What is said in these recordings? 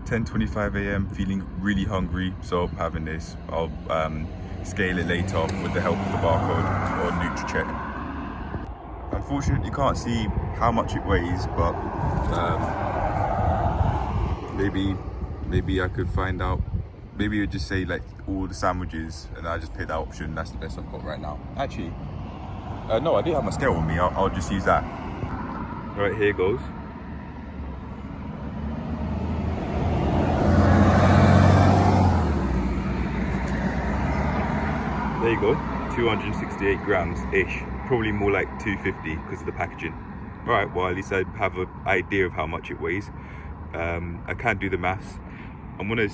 10:25 a.m. feeling really hungry, so I'm having this. I'll scale it later with the help of the barcode or NutriCheck. Unfortunately, can't see how much it weighs, but maybe I could find out. Maybe it would just say like all the sandwiches, and I just pick that option. That's the best I've got right now. Actually, no, I do have my scale on me. I'll just use that. Right, here goes. There you go, 268 grams-ish. Probably more like 250 because of the packaging. All right, well, at least I have an idea of how much it weighs. I can't do the maths. I'm gonna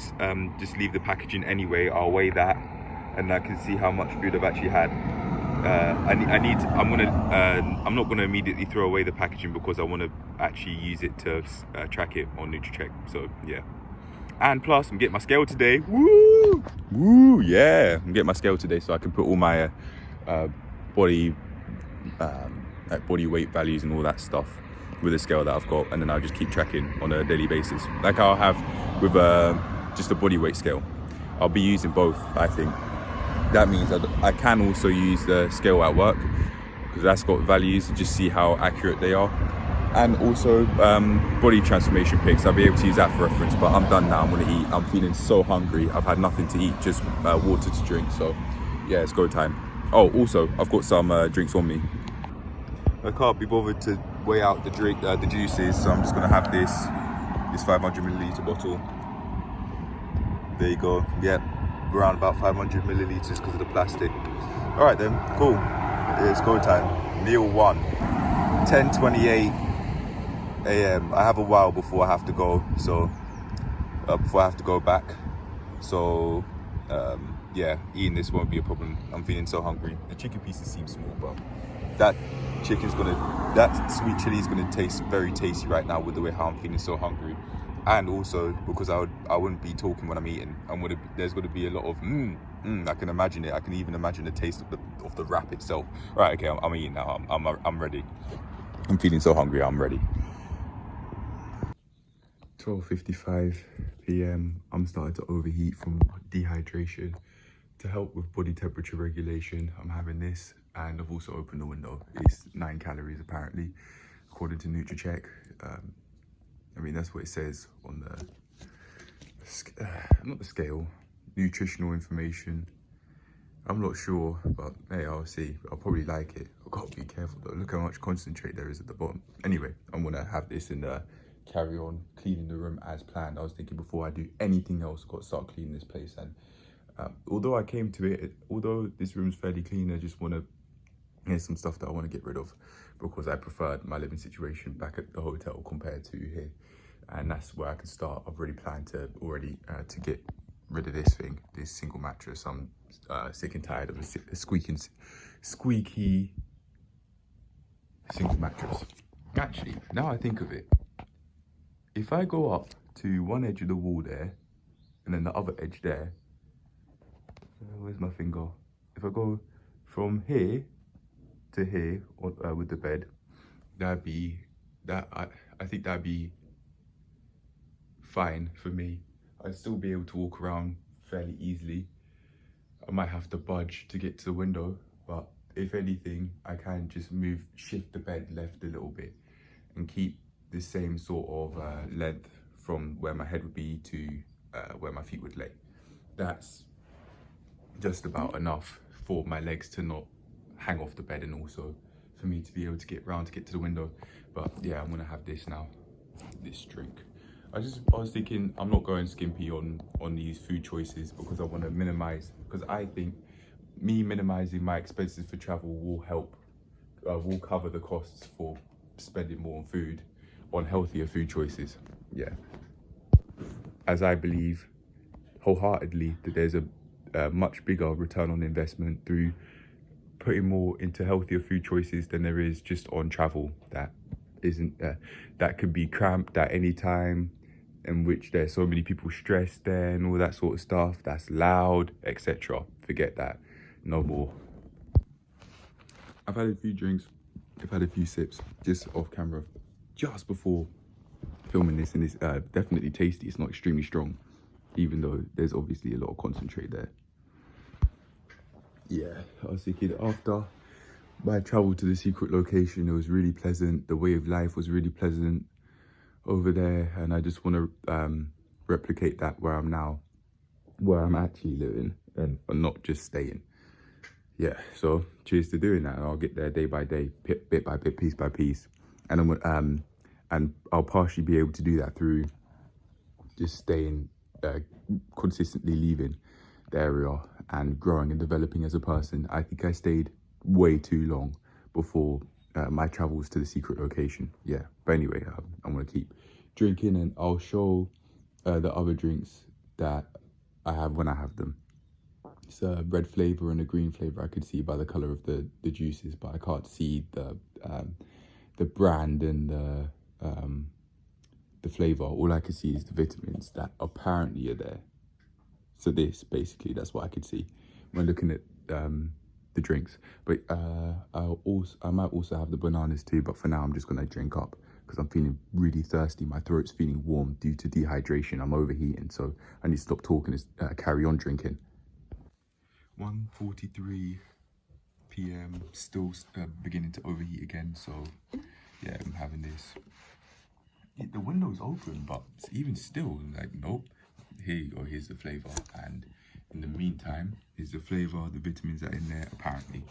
just leave the packaging anyway. I'll weigh that, and I can see how much food I've actually had. I'm not gonna immediately throw away the packaging because I want to actually use it to track it on NutriCheck. So yeah. And plus, I'm getting my scale today. Woo! Woo! Yeah, I'm getting my scale today, so I can put all my body weight values and all that stuff with the scale that I've got, and then I'll just keep tracking on a daily basis, like I'll have with just a body weight scale. I'll be using both. I think that means I can also use the scale at work because that's got values to just see how accurate they are. And also body transformation pics, I'll be able to use that for reference. But I'm done now, I'm gonna eat. I'm feeling so hungry. I've had nothing to eat, just water to drink. So yeah, it's go time. Oh, also, I've got some drinks on me. I can't be bothered to weigh out the juices, so I'm just gonna have this 500 milliliter bottle. There you go. Yep, around about 500 milliliters because of the plastic. All right then, cool. It's go time. Meal 1, 10:28 a.m. I have a while before I have to go, so before I have to go back. So yeah, eating this won't be a problem. I'm feeling so hungry. The chicken pieces seem small, but that sweet chili is gonna taste very tasty right now with the way how I'm feeling so hungry. And also because I wouldn't be talking when I'm eating. There's gonna be a lot of I can imagine it. I can even imagine the taste of the wrap itself. Right, okay, I'm eating now. I'm ready. I'm feeling so hungry. I'm ready. 12:55 p.m. I'm starting to overheat from dehydration. To help with body temperature regulation, I'm having this, and I've also opened the window. It's 9 calories apparently, according to NutriCheck. I mean, that's what it says on the not the scale, nutritional information. I'm not sure, but hey, I'll see. I'll probably like it. I've got to be careful though. Look how much concentrate there is at the bottom. Anyway, I'm gonna have this and carry on cleaning the room as planned. I was thinking before I do anything else, I've got to start cleaning this place. And although I came to it, although this room's fairly clean, I just want to, there's some stuff that I want to get rid of because I preferred my living situation back at the hotel compared to here. And that's where I can start. I've already planned to to get rid of this single mattress. I'm sick and tired of the squeaky single mattress. Actually, now I think of it, if I go up to one edge of the wall there and then the other edge there, where's my finger? If I go from here to here with the bed, I think that'd be fine for me. I'd still be able to walk around fairly easily. I might have to budge to get to the window, but if anything, I can just shift the bed left a little bit and keep the same sort of length from where my head would be to where my feet would lay. That's just about enough for my legs to not hang off the bed and also for me to be able to get round to get to the window. But yeah, I'm gonna have this now, this drink. I was thinking I'm not going skimpy on these food choices because I want to minimize, because I think me minimizing my expenses for travel will help, will cover the costs for spending more on food, on healthier food choices. Yeah, as I believe wholeheartedly that there's a much bigger return on investment through putting more into healthier food choices than there is just on travel that could be cramped at any time, in which there's so many people stressed there and all that sort of stuff, that's loud, etc. Forget that, no more. I've had a few drinks, I've had a few sips just off camera, just before filming this, and it's definitely tasty. It's not extremely strong, even though there's obviously a lot of concentrate there. Yeah, I was thinking after my travel to the secret location, it was really pleasant. The way of life was really pleasant over there, and I just want to replicate that where I'm now, where I'm actually living, and not just staying. Yeah, so cheers to doing that. I'll get there day by day, bit by bit, piece by piece, and I'll partially be able to do that through just staying, consistently leaving the area and growing and developing as a person. I think I stayed way too long before my travels to the secret location. Yeah, but anyway, I'm gonna keep drinking, and I'll show the other drinks that I have when I have them. It's a red flavor and a green flavor. I could see by the color of the juices, but I can't see the brand and the flavor. All I can see is the vitamins that apparently are there. So this, basically, that's what I could see when looking at the drinks. But I might also have the bananas too, but for now I'm just gonna drink up because I'm feeling really thirsty. My throat's feeling warm due to dehydration. I'm overheating, so I need to stop talking and carry on drinking. 1:43 p.m. still beginning to overheat again, so yeah, I'm having this. The window's open, but even still, like, nope. Here you go, here's the flavor, and in the meantime, here's the flavor, the vitamins are in there apparently.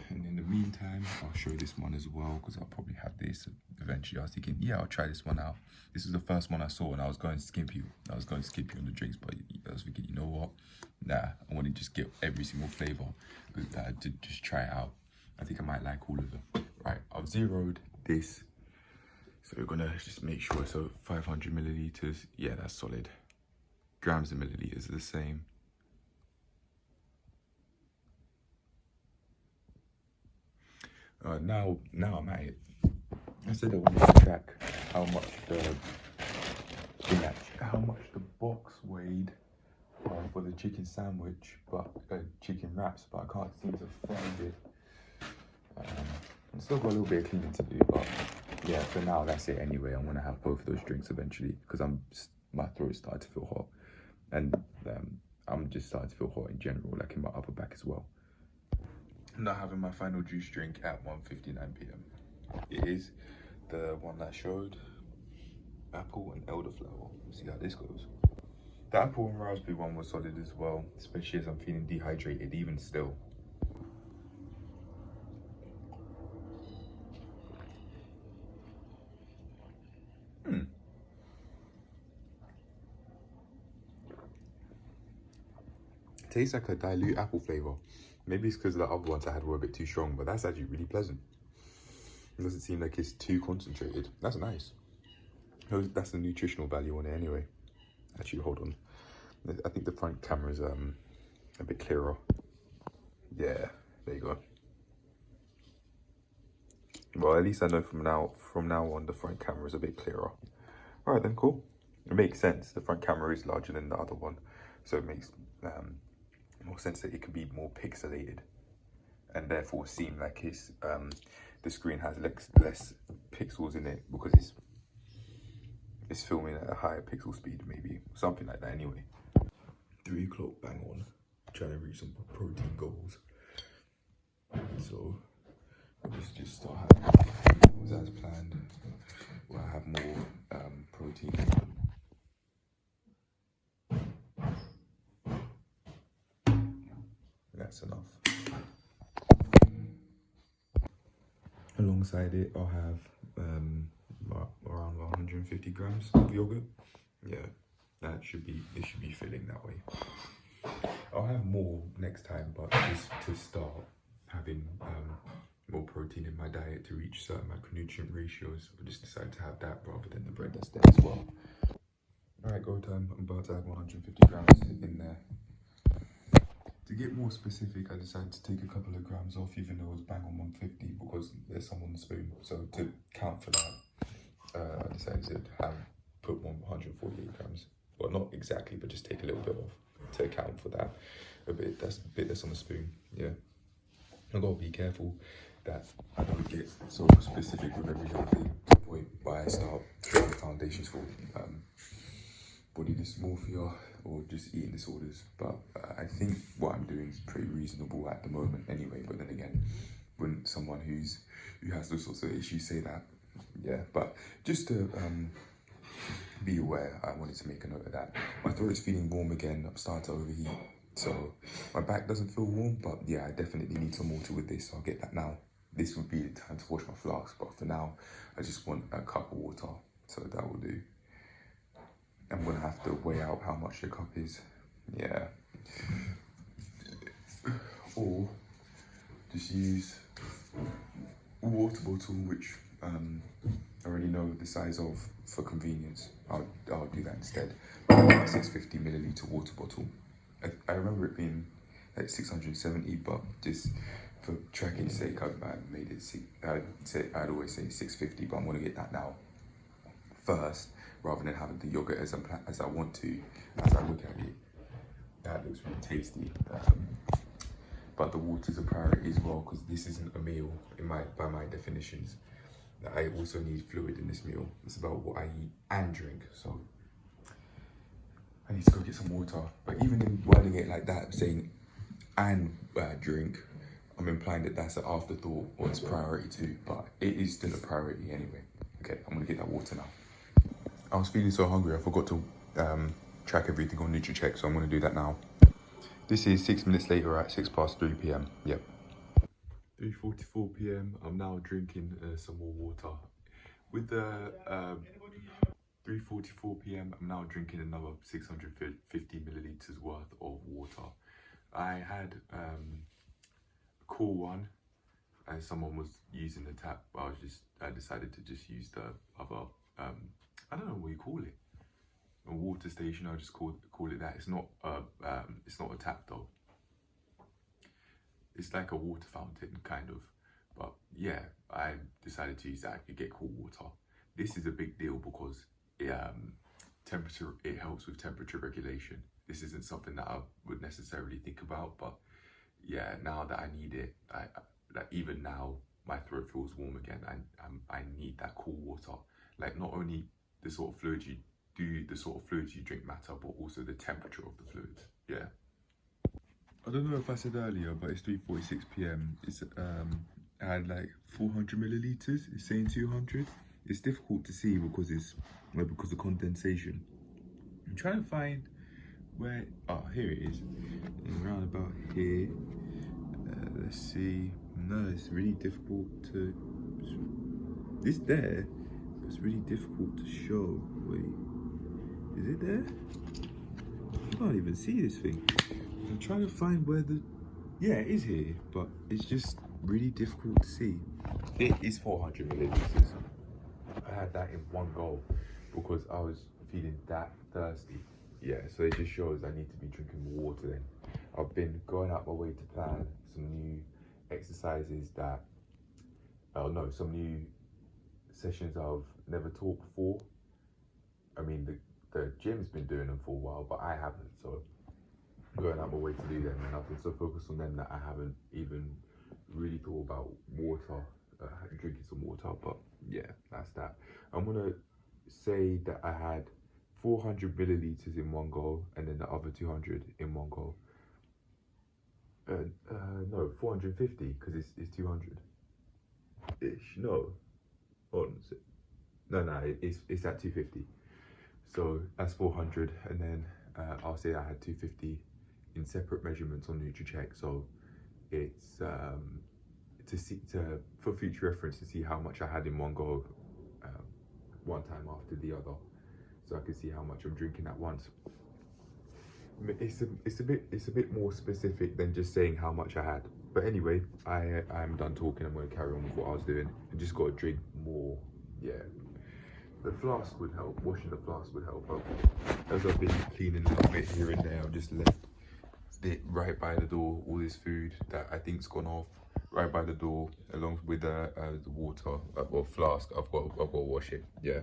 And in the meantime, I'll show this one as well, because I'll probably have this eventually. I was thinking, yeah, I'll try this one out. This is the first one I saw, and I was going skimpy on the drinks, but I was thinking, you know what? Nah, I want to just get every single flavor to just try it out. I think I might like all of them. Right, I've zeroed this. So we're gonna just make sure, so 500 milliliters, yeah, that's solid. Grams and milliliters are the same. Now I'm at it. I said I wanted to track how much the box weighed for the chicken sandwich, but chicken wraps, but I can't seem to find it. I've still got a little bit of cleaning to do, but yeah, for now that's it anyway. I'm gonna have both of those drinks eventually because my throat's starting to feel hot, and I'm just starting to feel hot in general, like in my upper back as well. I'm now having my final juice drink at 1:59 p.m. It is the one that showed apple and elderflower. Let's see how this goes. The apple and raspberry one was solid as well, especially as I'm feeling dehydrated even still. Tastes like a dilute apple flavor. Maybe it's because the other ones I had were a bit too strong, but that's actually really pleasant. It doesn't seem like it's too concentrated. That's nice. That's the nutritional value on it anyway. Actually, hold on. I think the front camera's a bit clearer. Yeah, there you go. Well, at least I know from now on the front camera is a bit clearer. All right then, cool. It makes sense. The front camera is larger than the other one, so it makes more sense that it can be more pixelated, and therefore seem like the screen has less pixels in it because it's filming at a higher pixel speed, maybe something like that. Anyway, 3 o'clock bang on, trying to reach some protein goals. So let's just start having as planned. We'll have more protein. That's enough. Alongside it, I'll have around 150 grams of yogurt. Yeah, it should be filling that way. I'll have more next time, but just to start having more protein in my diet to reach certain macronutrient ratios, I just decided to have that rather than the bread that's there as well. All right, go time. I'm about to add 150 grams in there. To get more specific, I decided to take a couple of grams off, even though it was bang on 150 because there's some on the spoon. So to count for that, I decided to put 148 grams. Well, not exactly, but just take a little bit off to account for that. A bit that's on the spoon. Yeah, I've got to be careful that I don't get so specific with every little thing to point where I start showing the foundations for body dysmorphia or just eating disorders. But I think what I'm doing is pretty reasonable at the moment anyway. But then again, wouldn't someone who has those sorts of issues say that? Yeah, but just to be aware, I wanted to make a note of that. My throat's feeling warm again. I'm starting to overheat. So my back doesn't feel warm, but yeah, I definitely need some water with this. So I'll get that now. This would be the time to wash my flask, but for now, I just want a cup of water. So that will do. I'm gonna have to weigh out how much the cup is. Yeah. Or just use a water bottle, which I already know the size of for convenience. I'll do that instead. 650 milliliter water bottle. I remember it being like 670, but just for tracking's sake, I made it. I'd always say 650, but I'm gonna get that now first, rather than having the yogurt as I want to. As I look at it, that looks really tasty. But the water's a priority as well, because this isn't a meal by my definitions. I also need fluid in this meal. It's about what I eat and drink. So I need to go get some water. But even in wording it like that, saying and drink, I'm implying that that's an afterthought or it's priority too. But it is still a priority anyway. Okay, I'm gonna get that water now. I was feeling so hungry, I forgot to track everything on NutriCheck, so I'm gonna do that now. This is 6 minutes later at 3 p.m. Yep. 3:44 p.m. I'm now drinking some more water. With the 3:44 p.m. I'm now drinking another 650 milliliters worth of water. I had a cool one, and someone was using the tap. I decided to just use the other. I don't know what you call it. A water station. I'll just call it that. It's not a tap though. It's like a water fountain, kind of. But yeah, I decided to use that to get cool water. This is a big deal because it helps with temperature regulation. This isn't something that I would necessarily think about, but yeah, now that I need it, like even now, my throat feels warm again. I need that cool water. Like not only the sort of fluids you drink matter, but also the temperature of the fluids. Yeah. I don't know if I said earlier, but it's 3:46 p.m. It's I had like 400 milliliters. It's saying 200. It's difficult to see because of condensation. I'm trying to find where. Oh, here it is. Around about here. Let's see. No, it's really difficult to. It's there. It's really difficult to show. Wait, is it there? I can't even see this thing. I'm trying to find where yeah, it is here, but it's just really difficult to see. It is 400 milliliters. I had that in one go because I was feeling that thirsty. Yeah, so it just shows I need to be drinking more water then. I've been going out my way to plan some new exercises some new sessions I've never taught before. I mean, the gym's been doing them for a while, but I haven't, so going out my way to do them, and I've been so focused on them that I haven't even really thought about water, drinking some water. But yeah, that's that. I'm gonna say that I had 400 milliliters in one go, and then the other 200 in one go. No, 450 because it's 200 ish. No, it's at 250. So that's 400, and then I'll say I had 250 in separate measurements on NutriCheck. So it's for future reference to see how much I had in one go, one time after the other, so I can see how much I'm drinking at once. It's a bit more specific than just saying how much I had. But anyway, I'm done talking. I'm going to carry on with what I was doing. I just got to drink more. Yeah. The flask would help. Washing the flask would help. As I've been cleaning a little bit here and there, I've just left it right by the door. All this food that I think's gone off right by the door, along with the water or flask. I've got to wash it. Yeah.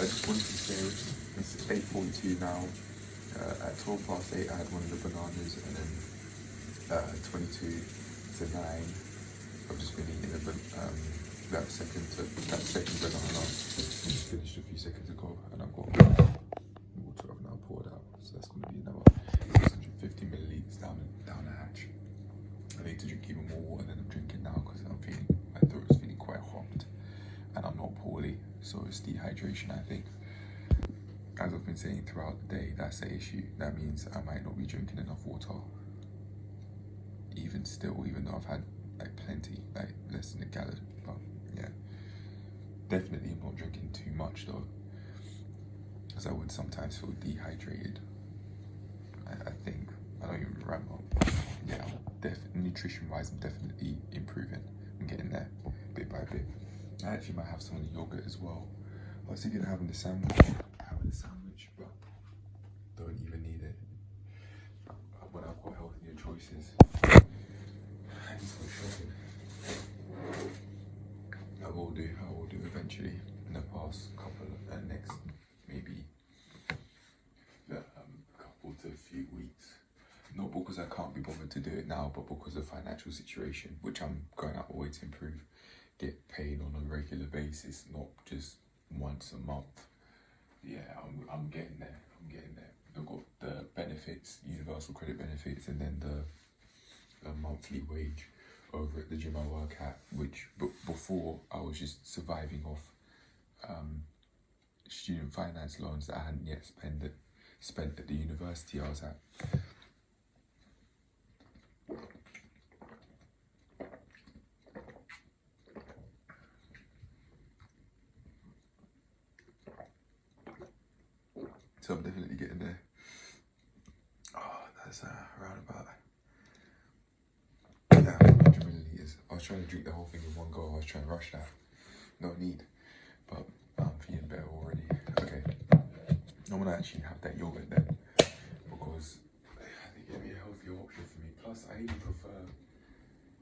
I just wanted to say it's 8:42 now. At 8:12, I had one of the bananas, and then 22 to 9, I've just been eating that second banana. Finished a few seconds ago, and I've got water I've now poured out, so that's going to be another 650 milliliters down the hatch. I need to drink even more water than I'm drinking now because my throat is feeling quite hot, and I'm not poorly, so it's dehydration, I think. As I've been saying throughout the day, that's the issue. That means I might not be drinking enough water. Even though I've had like plenty, like less than a gallon. But yeah, definitely I'm not drinking too much though, because I would sometimes feel dehydrated. I think I don't even remember. Yeah, nutrition-wise, I'm definitely improving. I'm getting there bit by bit. I actually might have some of the yogurt as well. I was thinking of having the sandwich, but don't even need it. When I've got healthier choices, I need to go shopping. I will do eventually in the past next maybe couple to a few weeks. Not because I can't be bothered to do it now, but because of financial situation, which I'm going out of my way to improve. Get paid on a regular basis, not just once a month. Yeah, I'm getting there. I've got the benefits, universal credit benefits, and then the monthly wage over at the gym I work at, which before I was just surviving off student finance loans that I hadn't yet spent at the university I was at. So I'm definitely getting there. Oh, that's around about 100 milliliters. I was trying to drink the whole thing in one go. I was trying to rush that. No need. But I'm feeling better already. Okay. I'm gonna actually have that yogurt then, because I think it'd be a healthier option for me. Plus, I even prefer.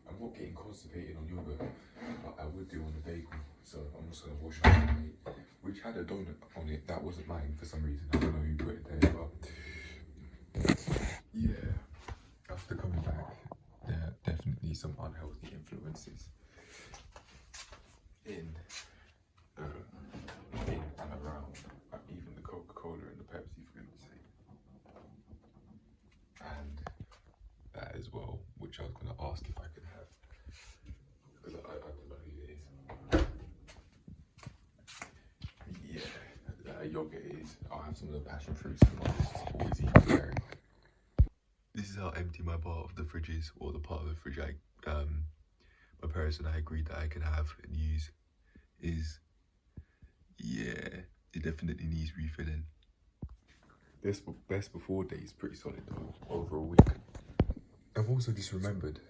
I'm not getting constipated on yogurt, but I would do on the bagel. So I'm just gonna wash up my plate, which had a donut on it. That wasn't mine for some reason. I don't know who put it there, but yeah. After coming back, there are definitely some unhealthy influences in and around, even the Coca-Cola and the Pepsi, for goodness sake, and that as well, which I was going to ask if I could have, because I don't know who it is. Yeah, yogurt is. I'll have some of the passion fruits and all this. Always eat berry. This is how empty my part of the fridge is, or the part of the fridge my parents and I agreed that I could have and use is. Yeah, it definitely needs refilling. This best before day is pretty solid though, over a week. I've also just remembered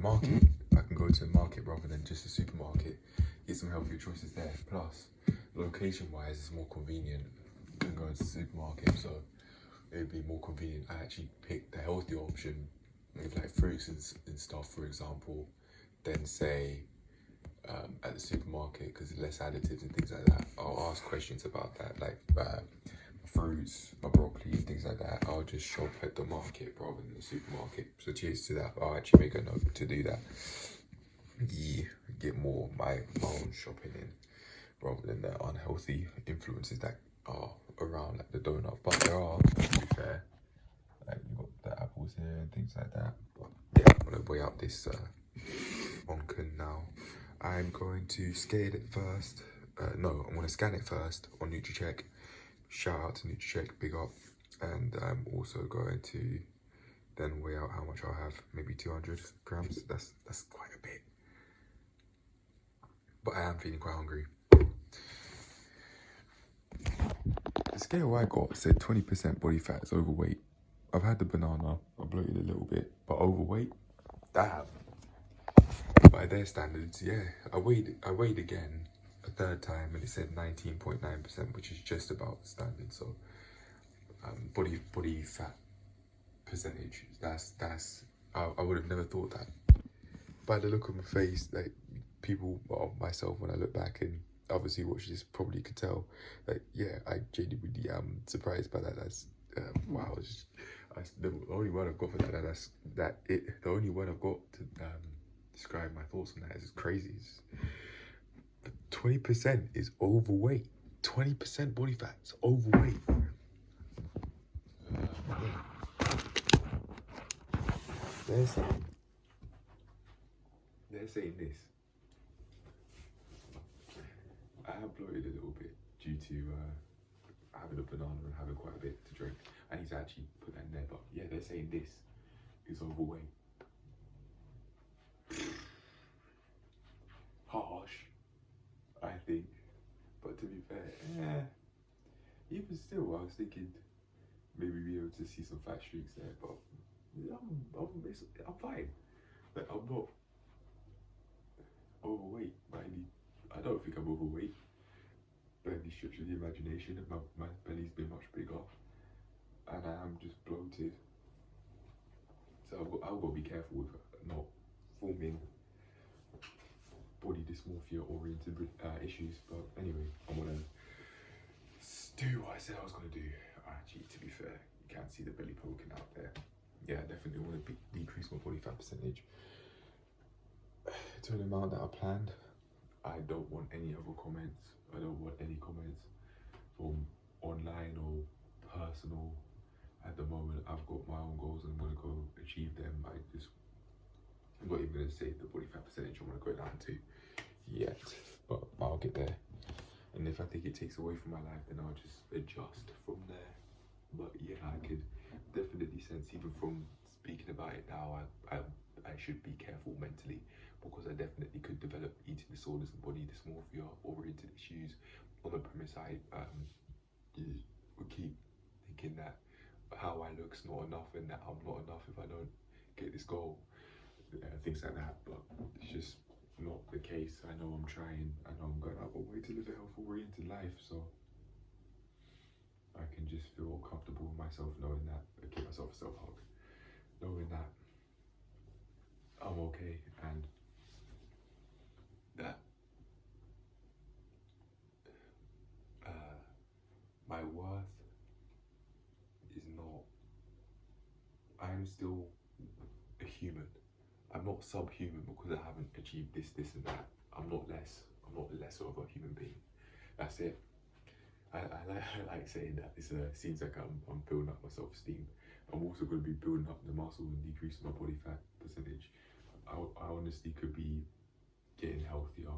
market. I can go to a market rather than just a supermarket, get some healthier choices there. Plus, location wise, it's more convenient than going to the supermarket, so it would be more convenient. I actually pick the healthier option with like fruits and stuff, for example, than say at the supermarket, because there's less additives and things like that. I'll ask questions about that, like fruits, my broccoli and things like that. I'll just shop at the market rather than the supermarket. So cheers to that. I'll actually make a note to do that. Yeah, get more my own shopping in rather than the unhealthy influences that are around, like the donut. But there are, to be fair, like you've got the apples here and things like that. But yeah, I'm gonna weigh up this Onken now. I'm going to scale it first. I'm going to scan it first on NutriCheck. Shout out to NutriCheck, big up. And I'm also going to then weigh out how much I'll have, maybe 200 grams. That's quite a bit. But I am feeling quite hungry. The scale I got said 20% body fat is overweight. I've had the banana, I bloated a little bit, but overweight? Damn. By their standards, yeah. I weighed again a third time and it said 19.9%, which is just about standard. So body fat percentage, that's I would have never thought that. By the look on my face, like people, well, myself, when I look back and obviously watched this probably could tell that, yeah, I genuinely am surprised by that. That's wow. The only word I've got for the only word I've got to describe my thoughts on that is crazy. 20% is overweight. 20% body fat is overweight. They're saying this. I have bloated a little bit due to having a banana and having quite a bit to drink. I need to actually put that in there, but yeah, they're saying this is overweight. Harsh, I think, but to be fair, even still, I was thinking maybe be able to see some fat streaks there, but I'm fine. Like, I'm not overweight by I don't think I'm overweight by any stretch of the imagination. My belly's been much bigger, and I am just bloated. So I've got to be careful with not forming body dysmorphia oriented issues. But anyway, I'm gonna do what I said I was gonna do. Actually, to be fair, you can't see the belly poking out there. Yeah, I definitely want to decrease my body fat percentage to an amount that I planned. I don't want any other comments. I don't want any comments from online or personal. At the moment, I've got my own goals and I'm going to go achieve them. I'm not even going to say the body fat percentage I want to go down to yet, but I'll get there. And if I think it takes away from my life, then I'll just adjust from there. But yeah, I could definitely sense, even from speaking about it now, I should be careful mentally, because I definitely could develop eating disorders and body dysmorphia oriented issues. On the premise I would keep thinking that how I look's not enough and that I'm not enough if I don't get this goal, things like that. But it's just not the case. I know I'm trying. I know I'm going out of my way to live a health oriented life, so I can just feel comfortable with myself knowing that. I give myself a self-hug, knowing that I'm okay and that my worth is not, I'm still a human. I'm not subhuman because I haven't achieved this and that. I'm not lesser of a human being. That's it. I like saying that. It seems like I'm building up my self-esteem. I'm also going to be building up the muscle and decreasing my body fat percentage. I honestly could be getting healthier.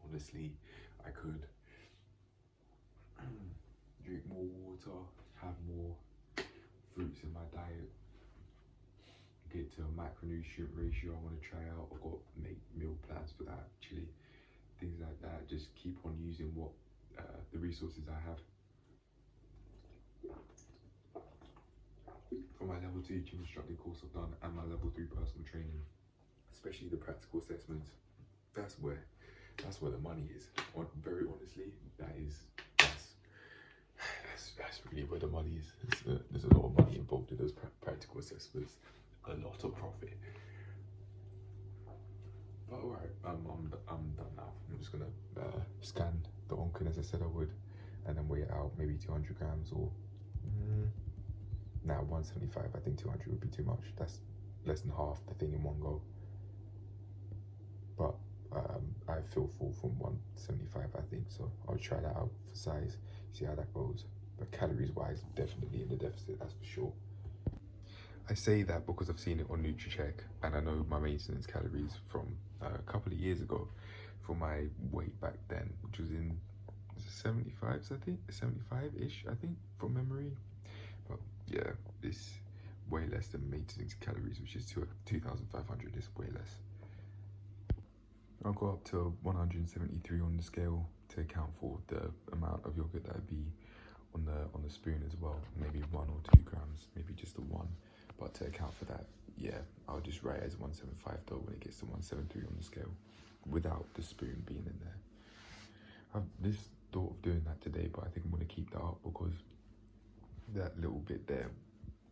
Honestly, I could drink more water, have more fruits in my diet, get to a macronutrient ratio I want to try out. I've got to make meal plans for that, actually. Things like that. Just keep on using the resources I have. For my level 2 gym instructing course I've done and my level 3 personal training, especially the practical assessments, that's where the money is. Very honestly, that's really where the money is. There's a lot of money involved in those practical assessments, a lot of profit. But alright, I'm done now. I'm just gonna scan the onken as I said I would, and then weigh it out, maybe 200 grams or 175. I think 200 would be too much. That's less than half the thing in one go. But I feel full from 175, I think, so I'll try that out for size, see how that goes. But calories wise, definitely in the deficit, that's for sure. I say that because I've seen it on NutriCheck, and I know my maintenance calories from a couple of years ago for my weight back then, which was in 75s, I think, 75-ish, I think, from memory. But yeah, it's way less than maintenance calories, which is 2,500, is way less. I'll go up to 173 on the scale to account for the amount of yogurt that would be on the spoon as well. Maybe 1 or 2 grams, maybe just the 1. But to account for that, yeah, I'll just write it as 175 though when it gets to 173 on the scale, without the spoon being in there. I've this thought of doing that today, but I think I'm going to keep that up because that little bit there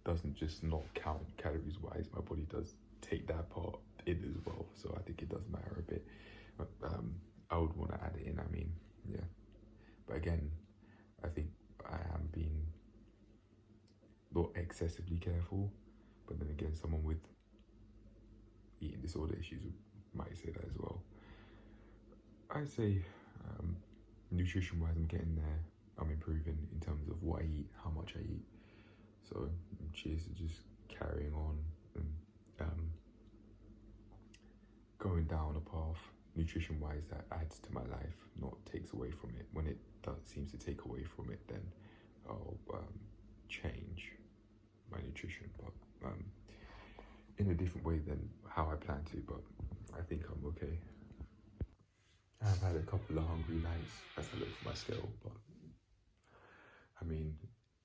doesn't just not count calories wise. My body does take that part in as well, so I think it does matter a bit. But I would want to add it in. I mean, excessively careful, but then again, someone with eating disorder issues might say that as well. I'd say nutrition-wise, I'm getting there. I'm improving in terms of what I eat, how much I eat. So cheers to just carrying on and going down a path nutrition-wise that adds to my life, not takes away from it. When it seems to take away from it, then I'll change my nutrition, but in a different way than how I plan to. But I think I'm okay. I've had a couple of hungry nights as I look for my scale, but I mean,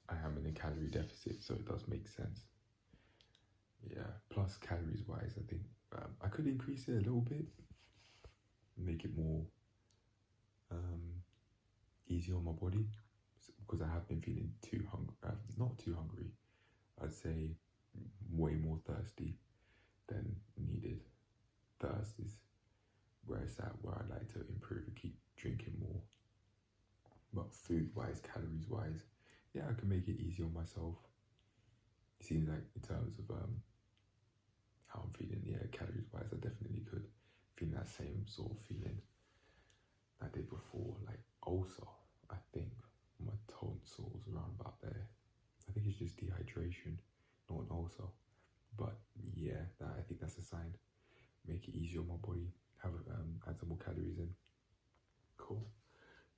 I am in a calorie deficit, so it does make sense. Yeah, plus calories wise, I think I could increase it a little bit, make it more easier on my body, because I have been feeling not too hungry. I'd say way more thirsty than needed. Thirst is where it's at, where I'd like to improve and keep drinking more. But food wise, calories wise, yeah, I can make it easy on myself. It seems like in terms of how I'm feeling, yeah, calories wise, I definitely could. Feeling that same sort of feeling I did before, like ulcer, I think. My tonsils around about there. I think it's just dehydration, not an ulcer. But yeah, I think that's a sign. Make it easier on my body. Have add some more calories in. Cool.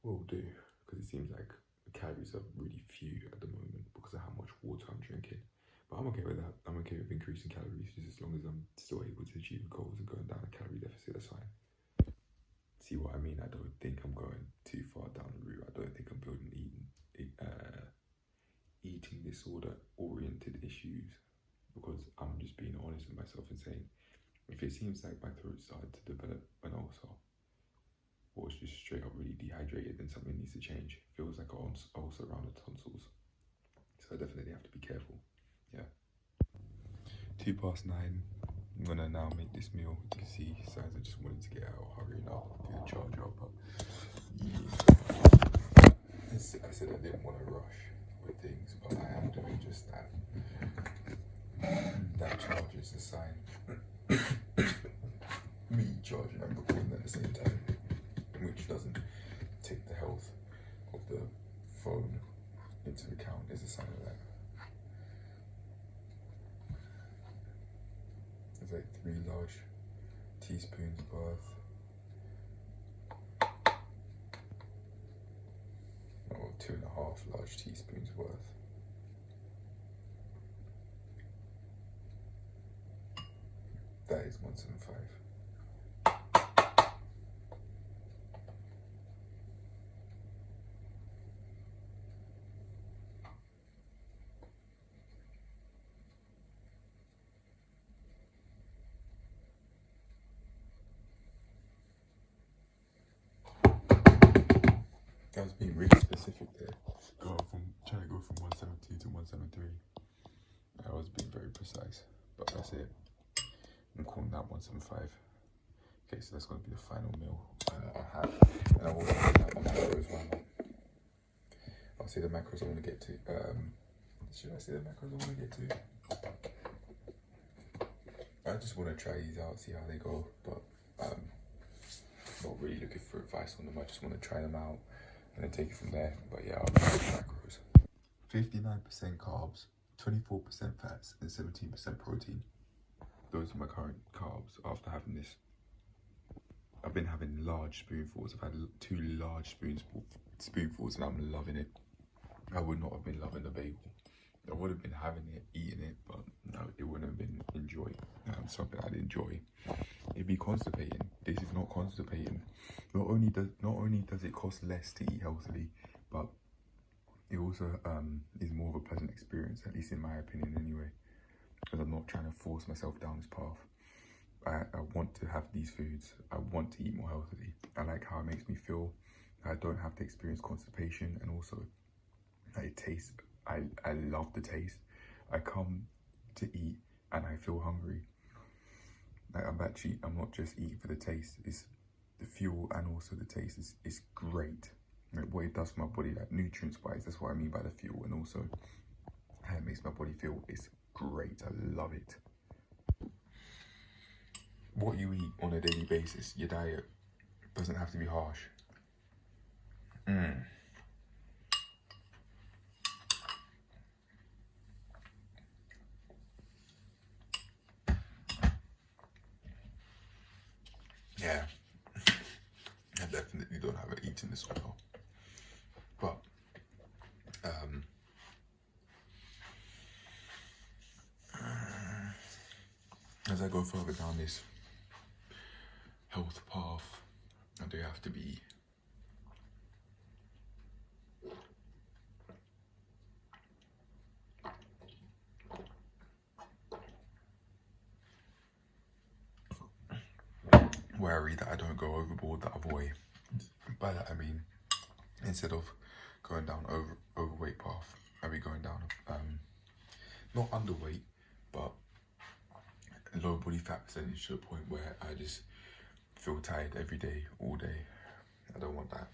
Will do, because it seems like the calories are really few at the moment because of how much water I'm drinking. But I'm okay with that. I'm okay with increasing calories just as long as I'm still able to achieve the goals and going down a calorie deficit. That's fine. See what I mean? I don't think I'm going too far down the route. I don't think I'm building eating disorder oriented issues, because I'm just being honest with myself and saying, if it seems like my throat's started to develop an ulcer, or it's just straight up really dehydrated, then something needs to change. It feels like an ulcer around the tonsils. So I definitely have to be careful. Yeah. 9:02. I'm gonna now make this meal. You can see signs I just wanted to get out, hurrying up, do the charge up. But yeah. I said I didn't want to rush with things, but I am doing just that. That charge is a sign. Me charging and recording at the same time, which doesn't take the health of the phone into account, is a sign of that. It's like 3 large teaspoons worth. Or 2.5 large teaspoons worth. That is 175. I was being really specific there. Trying to go from 172 to 173. I was being very precise, but that's it. I'm calling that 175. Okay, so that's going to be the final meal I have. And I will have my macros one. I'll say the macros I want to get to. Should I say the macros I want to get to? I just want to try these out, see how they go, but not really looking for advice on them. I just want to try them out and then take it from there. But yeah, I'll be macros. 59% carbs, 24% fats, and 17% protein. Those are my current carbs after having this. I've been having large spoonfuls. I've had 2 large spoonfuls and I'm loving it. I would not have been loving the bagel. I would have been having it, eating it, but no, it wouldn't have been something I'd enjoy. It'd be constipating. This is not constipating. Not only does it cost less to eat healthily, but it also is more of a pleasant experience, at least in my opinion anyway, because I'm not trying to force myself down this path. I want to have these foods. I want to eat more healthily. I like how it makes me feel. I don't have to experience constipation, and also it tastes. I love the taste. I come to eat and I feel hungry. I'm not just eating for the taste. It's the fuel and also the taste is great. Like what it does for my body, like nutrients wise, that's what I mean by the fuel, and also and it makes my body feel it's great. I love it. What you eat on a daily basis, your diet, doesn't have to be harsh. Yeah, I definitely don't have an eating disorder, but as I go further down this health path, I do have to be wary that I don't go overboard the other way. By that I mean, instead of going down overweight path, I'll be going down not underweight, but low body fat percentage to the point where I just feel tired every day, all day. I don't want that.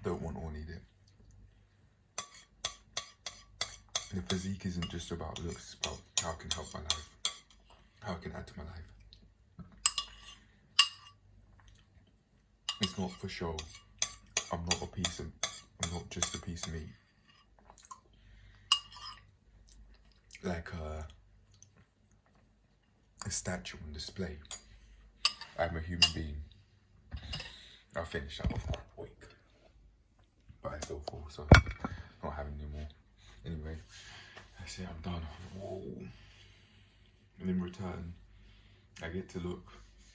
Don't want or need it. The physique isn't just about looks, it's about how it can help my life, how it can add to my life. It's not for show. I'm not just a piece of meat. Like a statue on display. I'm a human being. I'll finish that off quite quick. But I feel full, so I'm not having any more. Anyway, that's it, I'm done. Whoa. And in return, I get to look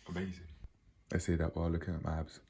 amazing. I say that while looking at my abs.